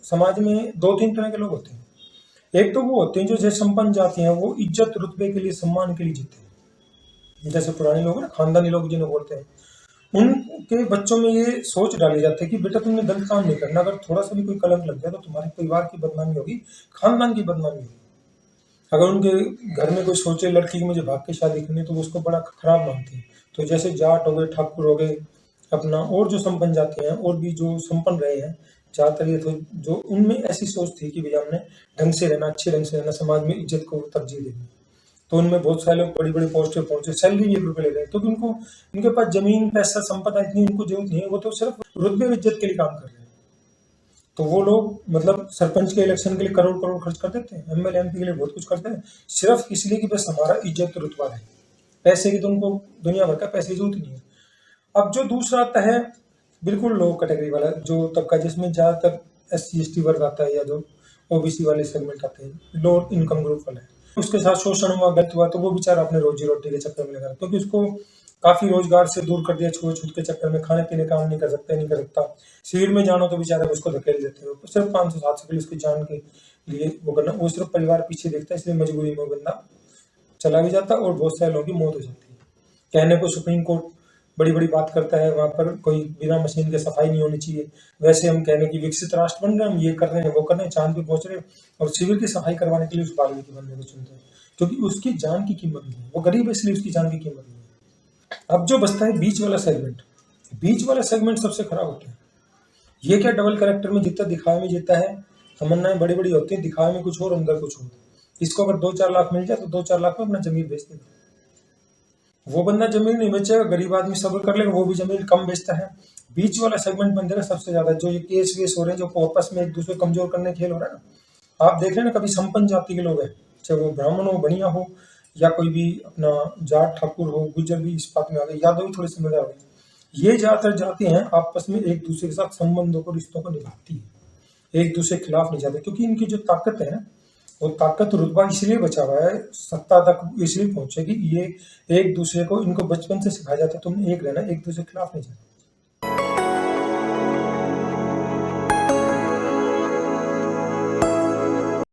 समाज में दो तीन तरह के लोग होते हैं। एक तो वो होते हैं जो जैसे संपन्न जाति हैं, वो इज्जत रुतबे के लिए, सम्मान के लिए जीते हैं। जैसे पुराने लोग ना, खानदानी लोग जिन्हें बोलते हैं, उनके बच्चों में ये सोच डाली जाती है कि बेटा तुमने गलत काम नहीं करना, अगर थोड़ा सा भी कोई कलंक लग जाए तो तुम्हारे परिवार की बदनामी होगी, खानदान की बदनामी होगी। अगर उनके घर में कोई सोचे लड़की की मुझे भाग के शादी करनी, तो वो उसको बड़ा खराब मानते हैं। तो जैसे जाट हो गए, ठाकुर हो गए, अपना और जो संपन्न जाते हैं और भी जो संपन्न रहे हैं, ज़्यादातर ये तो जो उनमें ऐसी सोच थी कि भैया हमने ढंग से रहना, अच्छे ढंग से रहना, समाज में इज्जत को तरजीह देनी। तो उनमें बहुत सारे लोग बड़ी बड़ी पोस्ट पे पहुंचे, सैलरी भी 1 रुपये ले रहे हैं, क्योंकि उनको उनके पास जमीन, पैसा, संपदा इतनी उनको जरूरत नहीं है, वो तो सिर्फ रुतबे और इज्जत के लिए काम कर रहे हैं। तो वो लोग मतलब सरपंच के इलेक्शन के लिए करोड़ करोड़ खर्च कर देते हैं, एमएलए एमपी के लिए बहुत कुछ करते हैं, सिर्फ इसलिए कि बस हमारा इज्जत रुतबा है। पैसे की तो उनको दुनिया भर का पैसे की जरूरत ही नहीं है। अब जो दूसरा आता है बिल्कुल लो कैटेगरी वाला जो तबका, जिसमें ज्यादातर SC ST वर्ग आता है, या जो ओबीसी वाले सेगमेंट आते हैं, लो इनकम ग्रुप वाला है, उसके साथ शोषण हुआ, गलत हुआ, तो वो बेचारा अपने रोजी रोटी के चक्कर में लगा, क्योंकि उसको काफी रोजगार से दूर कर दिया, छुए छूत के चक्कर में, खाने पीने काम नहीं कर सकता, नहीं कर सकता। शिविर में जाना तो बेचारा उसको धकेल देते हैं, सिर्फ 500-700 के लिए उसकी जान के लिए वो करना, वो सिर्फ परिवार पीछे देखता है, इसलिए मजबूरी में बंदा चला भी जाता है और बहुत सारे लोगों की मौत हो जाती है। कहने को सुप्रीम कोर्ट बड़ी बड़ी बात करता है, वहां पर कोई बिना मशीन के सफाई नहीं होनी चाहिए, वैसे हम कहने की विकसित राष्ट्र बन रहे हैं, हम ये कर रहे हैं, वो कर रहे हैं, चांद पे पहुंच रहे हैं, और शिविर की सफाई करवाने के लिए उस बालवी के बंदे को चुनते हैं, क्योंकि उसकी जान की कीमत नहीं है, वो गरीब है इसलिए उसकी जान की कीमत नहीं है। अब जो बचता है बीच वाला सेगमेंट, बीच वाला सेगमेंट सबसे खराब होता है। ये क्या डबल कैरेक्टर में जीता, दिखावे में जीता है, तमन्नाएं बड़ी बड़ी होती है, दिखावे में कुछ और, अंदर कुछ और। इसको अगर 2-4 लाख मिल जाए तो 2-4 लाख में अपना जमीन बेच देगा। वो बंदा जमीन नहीं बेचेगा, गरीब आदमी सब्र कर लेगा, वो भी जमीन कम बेचता है। बीच वाला सेगमेंट बन जाएगा सबसे ज्यादा, जो ये केस वेस हो रहे हैं, जो आपस में एक दूसरे को कमजोर करने खेल हो रहा है ना, आप देख रहे हैं ना, कभी संपन्न जाति के लोग हैं, चाहे वो ब्राह्मण हो, बनिया हो, या कोई भी अपना जाट ठाकुर हो, गुज्जर भी इस बात में आ गए, यादव भी थोड़े समझदार हो गए। ये ज्यादातर जाति हैं आपस में एक दूसरे के साथ संबंधों को, रिश्तों को निभाती है, एक दूसरे के खिलाफ नहीं जाते, क्योंकि इनकी जो ताकत है, वो ताकत रुतबा इसलिए बचा हुआ है, सत्ता तक इसलिए पहुंचे कि ये एक दूसरे को, इनको बचपन से सिखाया जाता है तुमने एक रहना, एक दूसरे के खिलाफ नहीं जाना।